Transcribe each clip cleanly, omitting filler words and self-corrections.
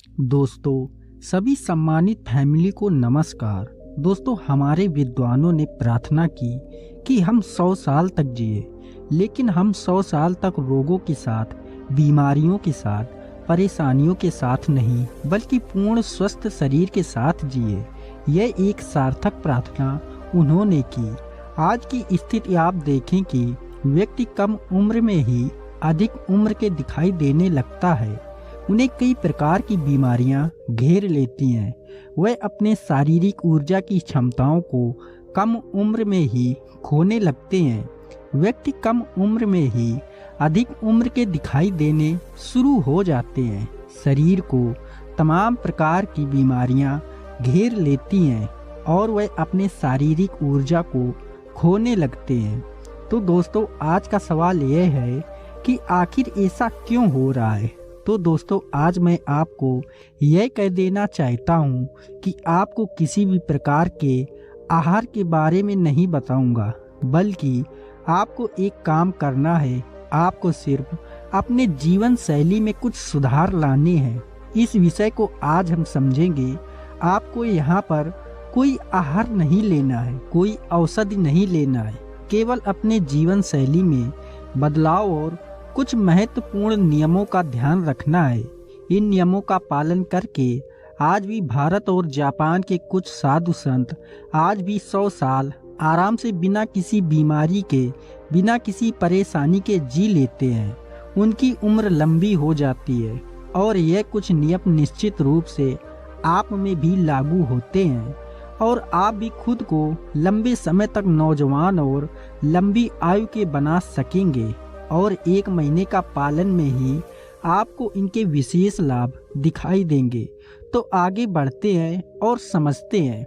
दोस्तों, सभी सम्मानित फैमिली को नमस्कार। दोस्तों, हमारे विद्वानों ने प्रार्थना की कि हम 100 साल तक जिए, लेकिन हम 100 साल तक रोगों के साथ, बीमारियों के साथ, परेशानियों के साथ नहीं, बल्कि पूर्ण स्वस्थ शरीर के साथ जिए। यह एक सार्थक प्रार्थना उन्होंने की। आज की स्थिति आप देखें कि व्यक्ति कम उम्र में ही अधिक उम्र के दिखाई देने लगता है। उन्हें कई प्रकार की बीमारियां घेर लेती हैं। वह अपने शारीरिक ऊर्जा की क्षमताओं को कम उम्र में ही खोने लगते हैं। व्यक्ति कम उम्र में ही अधिक उम्र के दिखाई देने शुरू हो जाते हैं। शरीर को तमाम प्रकार की बीमारियां घेर लेती हैं और वह अपने शारीरिक ऊर्जा को खोने लगते हैं। तो दोस्तों, आज का सवाल यह है कि आखिर ऐसा क्यों हो रहा है। तो दोस्तों, आज मैं आपको यह कह देना चाहता हूँ कि आपको किसी भी प्रकार के आहार के बारे में नहीं बताऊंगा, बल्कि आपको एक काम करना है। आपको सिर्फ अपने जीवन शैली में कुछ सुधार लाने हैं। इस विषय को आज हम समझेंगे। आपको यहाँ पर कोई आहार नहीं लेना है, कोई औषधि नहीं लेना है। केवल अपने जीवन शैली में बदलाव और कुछ महत्वपूर्ण नियमों का ध्यान रखना है। इन नियमों का पालन करके आज भी भारत और जापान के कुछ साधु संत आज भी 100 साल आराम से बिना किसी बीमारी के, बिना किसी परेशानी के जी लेते हैं। उनकी उम्र लंबी हो जाती है और यह कुछ नियम निश्चित रूप से आप में भी लागू होते हैं और आप भी खुद को लंबे समय तक नौजवान और लंबी आयु के बना सकेंगे। और 1 महीने का पालन में ही आपको इनके विशेष लाभ दिखाई देंगे। तो आगे बढ़ते हैं और समझते हैं।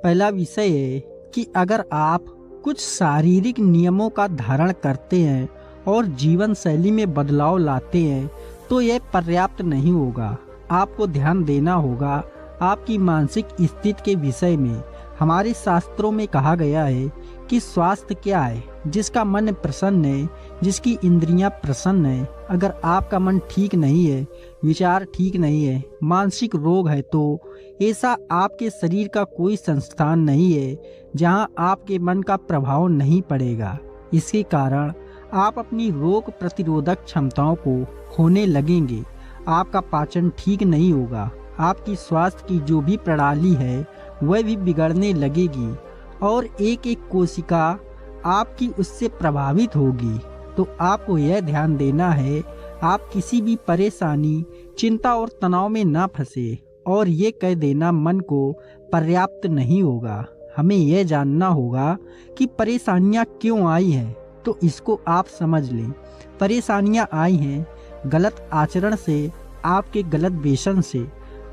पहला विषय है कि अगर आप कुछ शारीरिक नियमों का धारण करते हैं और जीवन शैली में बदलाव लाते हैं तो यह पर्याप्त नहीं होगा। आपको ध्यान देना होगा आपकी मानसिक स्थिति के विषय में। हमारे शास्त्रों में कहा गया है कि स्वास्थ्य क्या है, जिसका मन प्रसन्न है, जिसकी इंद्रियां प्रसन्न है। अगर आपका मन ठीक नहीं है, विचार ठीक नहीं है, मानसिक रोग है, तो ऐसा आपके शरीर का कोई संस्थान नहीं है जहां आपके मन का प्रभाव नहीं पड़ेगा। इसके कारण आप अपनी रोग प्रतिरोधक क्षमताओं को खोने लगेंगे। आपका पाचन ठीक नहीं होगा। आपकी स्वास्थ्य की जो भी प्रणाली है वह भी बिगड़ने लगेगी और एक एक कोशिका आपकी उससे प्रभावित होगी। तो आपको यह ध्यान देना है आप किसी भी परेशानी, चिंता और तनाव में ना फंसे और ये कह देना मन को पर्याप्त नहीं होगा। हमें यह जानना होगा कि परेशानियां क्यों आई हैं। तो इसको आप समझ लें। परेशानियां आई हैं गलत आचरण से, आपके गलत व्यसन से।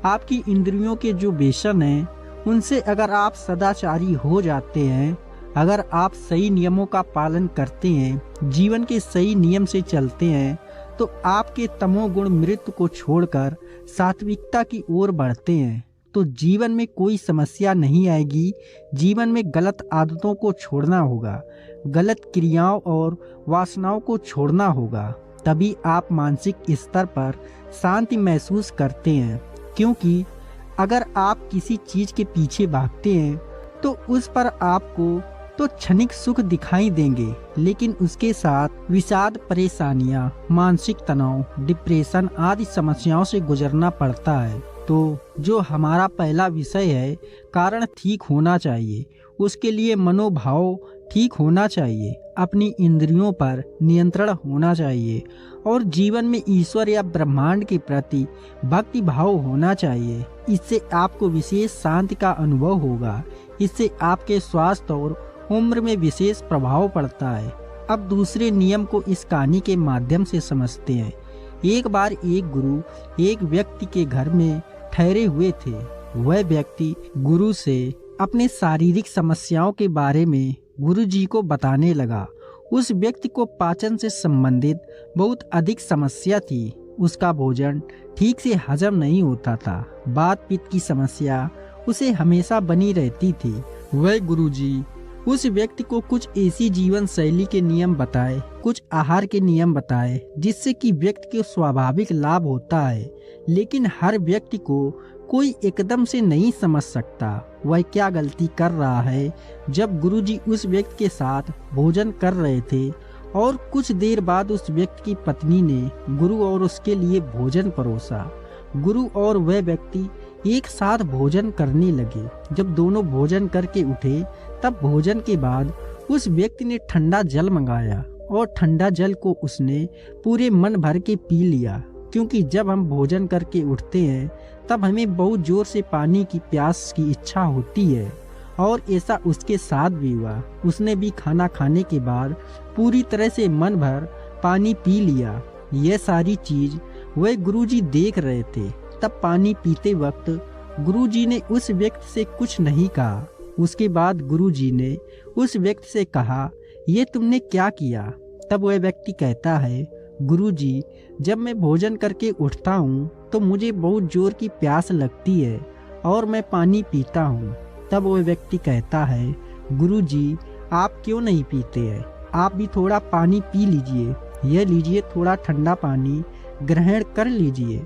आपकी इंद्रियों के जो व्यसन हैं उनसे अगर आप सदाचारी हो जाते हैं, अगर आप सही नियमों का पालन करते हैं, जीवन के सही नियम से चलते हैं, तो आपके तमोगुण मृत्यु को छोड़कर सात्विकता की ओर बढ़ते हैं, तो जीवन में कोई समस्या नहीं आएगी। जीवन में गलत आदतों को छोड़ना होगा, गलत क्रियाओं और वासनाओं को छोड़ना होगा। तभी आप मानसिक स्तर पर शांति महसूस करते हैं। क्योंकि अगर आप किसी चीज के पीछे भागते हैं तो उस पर आपको तो क्षणिक सुख दिखाई देंगे, लेकिन उसके साथ विषाद, परेशानियां, मानसिक तनाव, डिप्रेशन आदि समस्याओं से गुजरना पड़ता है। तो जो हमारा पहला विषय है, कारण ठीक होना चाहिए। उसके लिए मनोभाव ठीक होना चाहिए, अपनी इंद्रियों पर नियंत्रण होना चाहिए और जीवन में ईश्वर या ब्रह्मांड के प्रति भक्ति भाव होना चाहिए। इससे आपको विशेष शांति का अनुभव होगा। इससे आपके स्वास्थ्य और उम्र में विशेष प्रभाव पड़ता है। अब दूसरे नियम को इस कहानी के माध्यम से समझते हैं। एक बार एक गुरु एक व्यक्ति के घर में ठहरे हुए थे। वह व्यक्ति गुरु से अपने शारीरिक समस्याओं के बारे में गुरु जी को बताने लगा। उस व्यक्ति को पाचन से संबंधित बहुत अधिक समस्या थी। उसका भोजन ठीक से हजम नहीं होता था। वात पित्त की समस्या उसे हमेशा बनी रहती थी। वह गुरुजी उस व्यक्ति को कुछ ऐसी जीवन शैली के नियम बताए, कुछ आहार के नियम बताए जिससे कि व्यक्ति को स्वाभाविक लाभ होता है। लेकिन हर व्यक्ति को कोई एकदम से नहीं समझ सकता वह क्या गलती कर रहा है। जब गुरुजी उस व्यक्ति के साथ भोजन कर रहे थे और कुछ देर बाद उस व्यक्ति की पत्नी ने गुरु और उसके लिए भोजन परोसा। गुरु और वह व्यक्ति एक साथ भोजन करने लगे। जब दोनों भोजन करके उठे तब भोजन के बाद उस व्यक्ति ने ठंडा जल मंगाया और ठंडा जल को उसने पूरे मन भर के पी लिया, क्योंकि जब हम भोजन करके उठते हैं तब हमें बहुत जोर से पानी की प्यास की इच्छा होती है और ऐसा उसके साथ भी हुआ। उसने भी खाना खाने के बाद पूरी तरह से मन भर पानी पी लिया। यह सारी चीज वह गुरुजी देख रहे थे। तब पानी पीते वक्त गुरुजी ने उस व्यक्ति से कुछ नहीं कहा। उसके बाद गुरुजी ने उस व्यक्ति से कहा, ये तुमने क्या किया? तब वह व्यक्ति कहता है, गुरुजी, जब मैं भोजन करके उठता हूँ तो मुझे बहुत जोर की प्यास लगती है और मैं पानी पीता हूँ। तब वह व्यक्ति कहता है, गुरुजी, आप क्यों नहीं पीते हैं? आप भी थोड़ा पानी पी लीजिए। यह लीजिए थोड़ा ठंडा पानी ग्रहण कर लीजिए।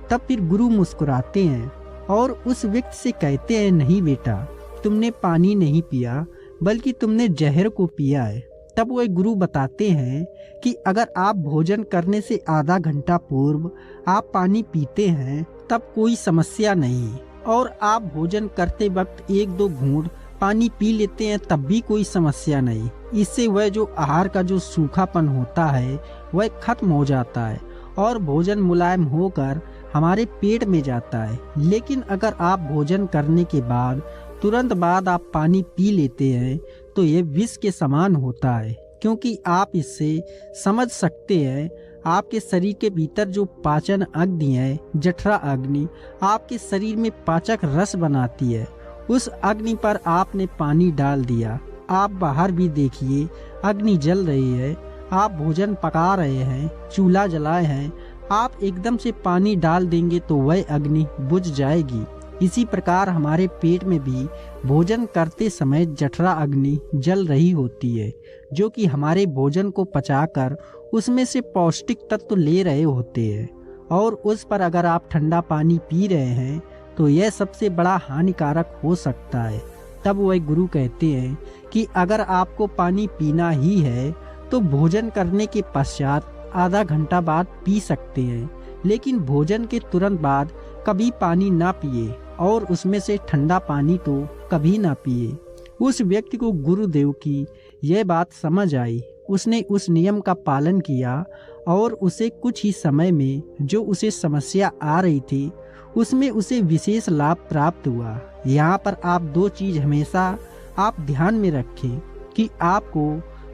तब फिर गुरु मुस्कुराते हैं और उस व्यक्ति से कहते हैं, नहीं बेटा, तुमने पानी नहीं पिया बल्कि तुमने जहर को पिया है। तब वह गुरु बताते हैं कि अगर आप भोजन करने से आधा घंटा पूर्व आप पानी पीते हैं तब कोई समस्या नहीं, और आप भोजन करते वक्त एक दो घूंट पानी पी लेते हैं तब भी कोई समस्या नहीं। इससे वह जो आहार का जो सूखापन होता है वह खत्म हो जाता है और भोजन मुलायम होकर हमारे पेट में जाता है। लेकिन अगर आप भोजन करने के बाद तुरंत बाद आप पानी पी लेते हैं तो यह विष के समान होता है, क्योंकि आप इससे समझ सकते हैं आपके शरीर के भीतर जो पाचन अग्नि है, जठरा अग्नि, आपके शरीर में पाचक रस बनाती है। उस अग्नि पर आपने पानी डाल दिया। आप बाहर भी देखिए, अग्नि जल रही है, आप भोजन पका रहे हैं, चूल्हा जलाए हैं, आप एकदम से पानी डाल देंगे तो वह अग्नि बुझ जाएगी। इसी प्रकार हमारे पेट में भी भोजन करते समय जठरा अग्नि जल रही होती है, जो कि हमारे भोजन को पचाकर उसमें से पौष्टिक तत्व ले रहे होते हैं। और उस पर अगर आप ठंडा पानी पी रहे हैं तो यह सबसे बड़ा हानिकारक हो सकता है। तब वह गुरु कहते हैं कि अगर आपको पानी पीना ही है तो भोजन करने के पश्चात आधा घंटा बाद पी सकते हैं, लेकिन भोजन के तुरंत बाद कभी पानी ना पिए और उसमें से ठंडा पानी तो कभी ना पिए। उस व्यक्ति को गुरुदेव की यह बात समझ आई। उसने उस नियम का पालन किया और उसे कुछ ही समय में जो उसे समस्या आ रही थी उसमें उसे विशेष लाभ प्राप्त हुआ। यहाँ पर आप दो चीज हमेशा आप ध्यान में रखें कि आपको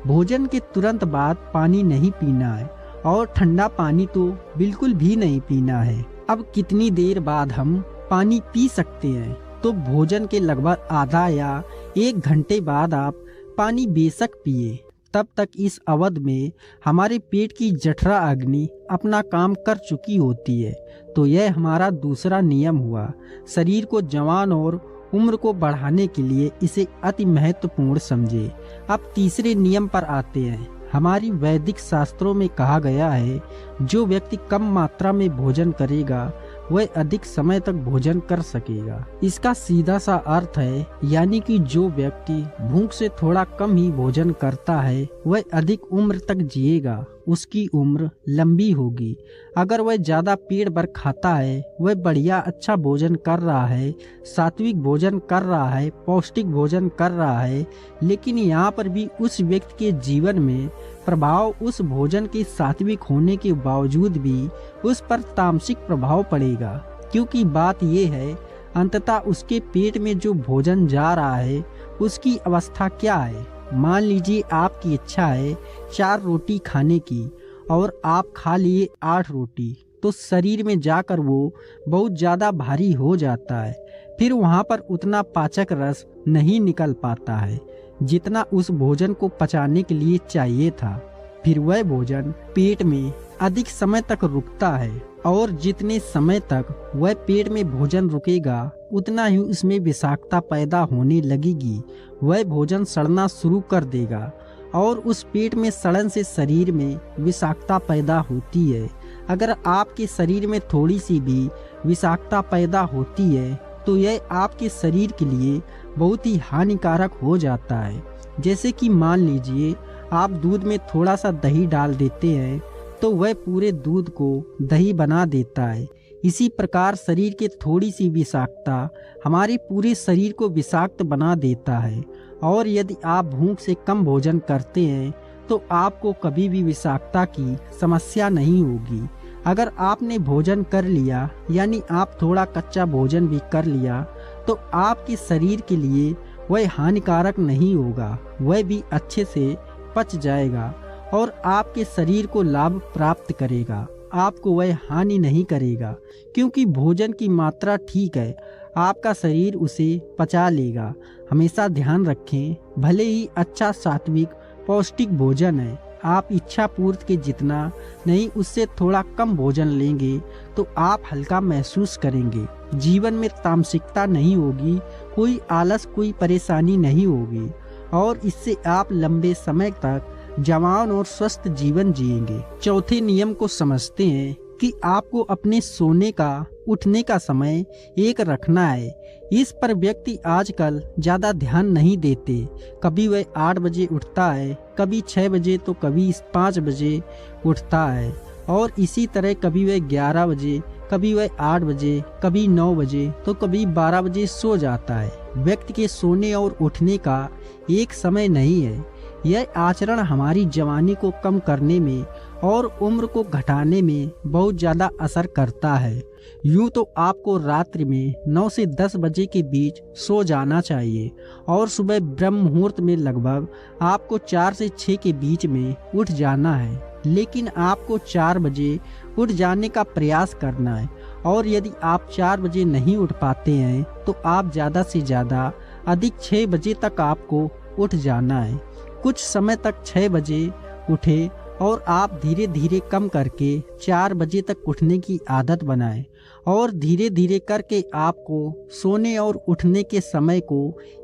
भोजन के तुरंत बाद पानी नहीं पीना है और ठंडा पानी तो बिल्कुल भी नहीं पीना है। अब कितनी देर बाद हम पानी पी सकते हैं? तो भोजन के लगभग आधा या 1 घंटे बाद आप पानी बेशक पिए। तब तक इस अवधि में हमारे पेट की जठरा अग्नि अपना काम कर चुकी होती है। तो यह हमारा दूसरा नियम हुआ। शरीर को जवान और उम्र को बढ़ाने के लिए इसे अति महत्वपूर्ण समझे। अब तीसरे नियम पर आते हैं। हमारी वैदिक शास्त्रों में कहा गया है, जो व्यक्ति कम मात्रा में भोजन करेगा वह अधिक समय तक भोजन कर सकेगा। इसका सीधा सा अर्थ है, यानी कि जो व्यक्ति भूख से थोड़ा कम ही भोजन करता है वह अधिक उम्र तक जिएगा, उसकी उम्र लंबी होगी। अगर वह ज्यादा पेट भर खाता है, वह बढ़िया अच्छा भोजन कर रहा है, सात्विक भोजन कर रहा है, पौष्टिक भोजन कर रहा है, लेकिन यहाँ पर भी उस व्यक्ति के जीवन में प्रभाव उस भोजन के सात्विक होने के बावजूद भी उस पर तामसिक प्रभाव पड़ेगा। क्योंकि बात यह है, अंततः उसके पेट में जो भोजन जा रहा है उसकी अवस्था क्या है। मान लीजिए आपकी इच्छा है 4 रोटी खाने की और आप खा लिए 8 रोटी, तो शरीर में जाकर वो बहुत ज़्यादा भारी हो जाता है। फिर वहाँ पर उतना पाचक रस नहीं निकल पाता है जितना उस भोजन को पचाने के लिए चाहिए था। फिर वह भोजन पेट में अधिक समय तक रुकता है और जितने समय तक वह पेट में भोजन रुकेगा उतना ही उसमें विषाक्तता पैदा होने लगेगी। वह भोजन सड़ना शुरू कर देगा और उस पेट में सड़न से शरीर में विषाक्तता पैदा होती है। अगर आपके शरीर में थोड़ी सी भी विषाक्तता पैदा होती है तो यह आपके शरीर के लिए बहुत ही हानिकारक हो जाता है। जैसे कि मान लीजिए आप दूध में थोड़ा सा दही डाल देते हैं तो वह पूरे दूध को दही बना देता है। इसी प्रकार शरीर के थोड़ी सी विषाक्तता हमारे पूरे शरीर को विषाक्त बना देता है। और यदि आप भूख से कम भोजन करते हैं तो आपको कभी भी विषाक्तता की समस्या नहीं होगी। अगर आपने भोजन कर लिया यानी आप थोड़ा कच्चा भोजन भी कर लिया तो आपके शरीर के लिए वह हानिकारक नहीं होगा, वह भी अच्छे से पच जाएगा और आपके शरीर को लाभ प्राप्त करेगा। आपको वह हानि नहीं करेगा क्योंकि भोजन की मात्रा ठीक है, आपका शरीर उसे पचा लेगा। हमेशा ध्यान रखें, भले ही अच्छा सात्विक पौष्टिक भोजन है, आप इच्छा पूर्ति के जितना नहीं उससे थोड़ा कम भोजन लेंगे तो आप हल्का महसूस करेंगे। जीवन में तामसिकता नहीं होगी, कोई आलस कोई परेशानी नहीं होगी और इससे आप लंबे समय तक जवान और स्वस्थ जीवन जिएंगे। चौथे नियम को समझते हैं कि आपको अपने सोने का उठने का समय एक रखना है। इस पर व्यक्ति आजकल ज्यादा ध्यान नहीं देते। कभी वह 8 बजे उठता है, कभी 6 बजे तो कभी 5 बजे उठता है और इसी तरह कभी वह 11 बजे, कभी वह 8 बजे, कभी 9 बजे तो कभी 12 बजे सो जाता है। व्यक्ति के सोने और उठने का एक समय नहीं है। यह आचरण हमारी जवानी को कम करने में और उम्र को घटाने में बहुत ज़्यादा असर करता है। यूँ तो आपको रात्रि में 9 से 10 बजे के बीच सो जाना चाहिए और सुबह ब्रह्म मुहूर्त में लगभग आपको 4 से 6 के बीच में उठ जाना है। लेकिन आपको 4 बजे उठ जाने का प्रयास करना है और यदि आप 4 बजे नहीं उठ पाते हैं तो आप ज़्यादा से ज़्यादा अधिक 6 बजे तक आपको उठ जाना है। कुछ समय तक 6 बजे उठे और आप धीरे धीरे कम करके 4 बजे तक उठने की आदत बनाएं और धीरे धीरे करके आपको सोने और उठने के समय को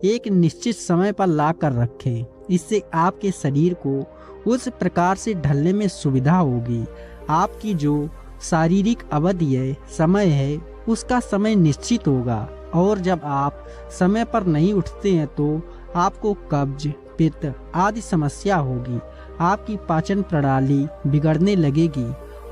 एक निश्चित समय पर ला कर रखें। इससे आपके शरीर को उस प्रकार से ढलने में सुविधा होगी। आपकी जो शारीरिक अवधि है, समय है, उसका समय निश्चित होगा और जब आप समय पर नहीं उठते हैं तो आपको कब्ज, पित्त आदि समस्या होगी। आपकी पाचन प्रणाली बिगड़ने लगेगी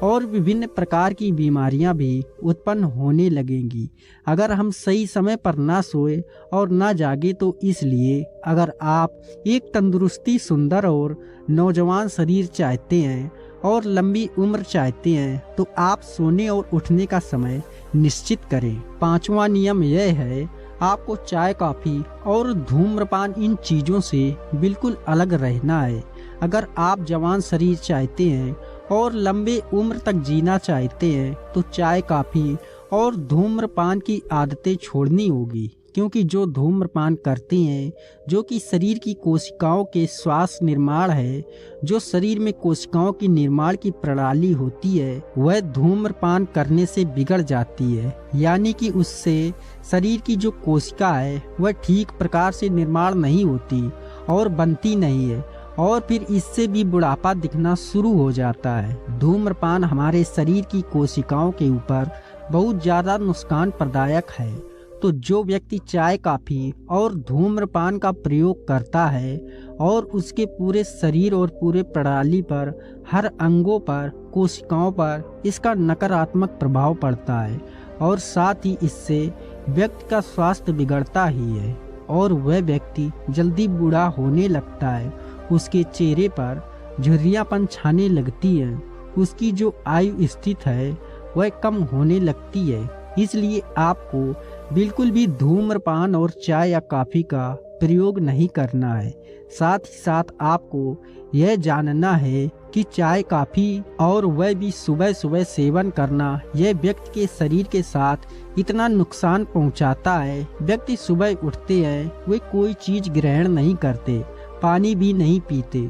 और विभिन्न प्रकार की बीमारियां भी उत्पन्न होने लगेंगी। अगर हम सही समय पर ना सोए और ना जागे तो इसलिए अगर आप एक तंदुरुस्ती, सुंदर और नौजवान शरीर चाहते हैं और लंबी उम्र चाहते हैं तो आप सोने और उठने का समय निश्चित करें। 5वां नियम यह है, आपको चाय, कॉफी और धूम्रपान इन चीज़ों से बिल्कुल अलग रहना है। अगर आप जवान शरीर चाहते हैं और लंबे उम्र तक जीना चाहते हैं तो चाय, कॉफी और धूम्रपान की आदतें छोड़नी होगी। क्योंकि जो धूम्रपान करते हैं, जो कि शरीर की कोशिकाओं के श्वास निर्माण है, जो शरीर में कोशिकाओं की निर्माण की प्रणाली होती है, वह धूम्रपान करने से बिगड़ जाती है। यानी कि उससे शरीर की जो कोशिका है वह ठीक प्रकार से निर्माण नहीं होती और बनती नहीं है और फिर इससे भी बुढ़ापा दिखना शुरू हो जाता है। धूम्रपान हमारे शरीर की कोशिकाओं के ऊपर बहुत ज़्यादा नुकसान प्रदायक है। तो जो व्यक्ति चाय, कॉफी और धूम्रपान का प्रयोग करता है और उसके पूरे शरीर और पूरे प्रणाली पर, हर अंगों पर, कोशिकाओं पर इसका नकारात्मक प्रभाव पड़ता है और साथ ही इससे व्यक्ति का स्वास्थ्य बिगड़ता ही है और वह व्यक्ति जल्दी बूढ़ा होने लगता है। उसके चेहरे पर झुर्रियापन छाने लगती है, उसकी जो आयु स्थिति है वह कम होने लगती है। इसलिए आपको बिल्कुल भी धूम्रपान और चाय या कॉफी का प्रयोग नहीं करना है। साथ ही साथ आपको यह जानना है कि चाय, कॉफी और वह भी सुबह सुबह सेवन करना यह व्यक्ति के शरीर के साथ इतना नुकसान पहुंचाता है। व्यक्ति सुबह उठते हैं, वे कोई चीज ग्रहण नहीं करते, पानी भी नहीं पीते,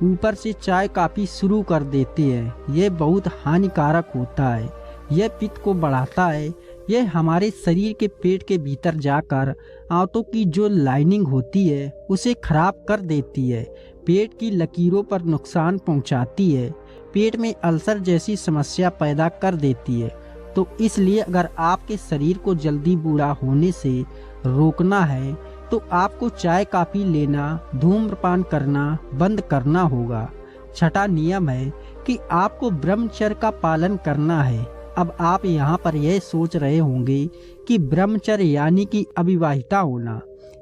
ऊपर से चाय काफ़ी शुरू कर देते हैं। यह बहुत हानिकारक होता है। यह पित्त को बढ़ाता है। यह हमारे शरीर के पेट के भीतर जाकर आंतों की जो लाइनिंग होती है उसे खराब कर देती है। पेट की लकीरों पर नुकसान पहुंचाती है। पेट में अल्सर जैसी समस्या पैदा कर देती है। तो इसलिए अगर आपके शरीर को जल्दी बूढ़ा होने से रोकना है तो आपको चाय काफ़ी लेना, धूम्रपान करना बंद करना होगा। छठा नियम है कि आपको ब्रह्मचर्य का पालन करना है। अब आप यहाँ पर यह सोच रहे होंगे कि ब्रह्मचर्य यानी कि अविवाहिता होना।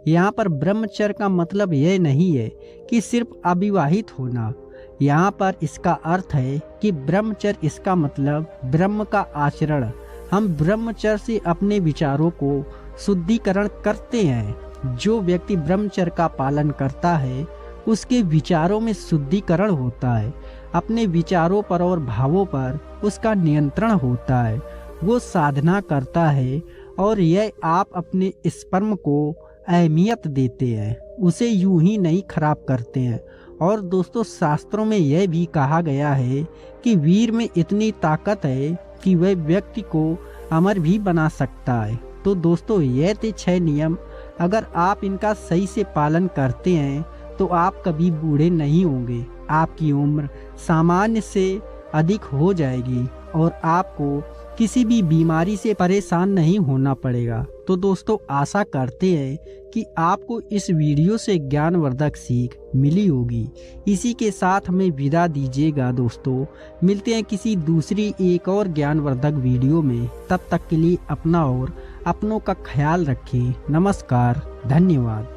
यहाँ पर ब्रह्मचर्य का मतलब यह नहीं है कि सिर्फ अविवाहित होना। यहाँ पर इसका अर्थ है कि ब्रह्मचर्य इसका मतलब ब्रह्म का आचरण। हम ब्रह्मचर्य से अपने विचारों को शुद्धिकरण करते हैं। जो व्यक्ति ब्रह्मचर्य का पालन करता है उसके विचारों में शुद्धिकरण होता है। अपने विचारों पर और भावों पर उसका नियंत्रण होता है। वो साधना करता है और यह आप अपने स्पर्म को अहमियत देते हैं, उसे यूं ही नहीं खराब करते हैं। और दोस्तों, शास्त्रों में यह भी कहा गया है कि वीर में इतनी ताकत है कि वह व्यक्ति को अमर भी बना सकता है। तो दोस्तों, यह थे 6 नियम। अगर आप इनका सही से पालन करते हैं तो आप कभी बूढ़े नहीं होंगे। आपकी उम्र सामान्य से अधिक हो जाएगी और आपको किसी भी बीमारी से परेशान नहीं होना पड़ेगा। तो दोस्तों, आशा करते हैं कि आपको इस वीडियो से ज्ञानवर्धक सीख मिली होगी। इसी के साथ हमें विदा दीजिएगा दोस्तों। मिलते हैं किसी दूसरी एक और ज्ञानवर्धक वीडियो में। तब तक के लिए अपना और अपनों का ख्याल रखें। नमस्कार, धन्यवाद।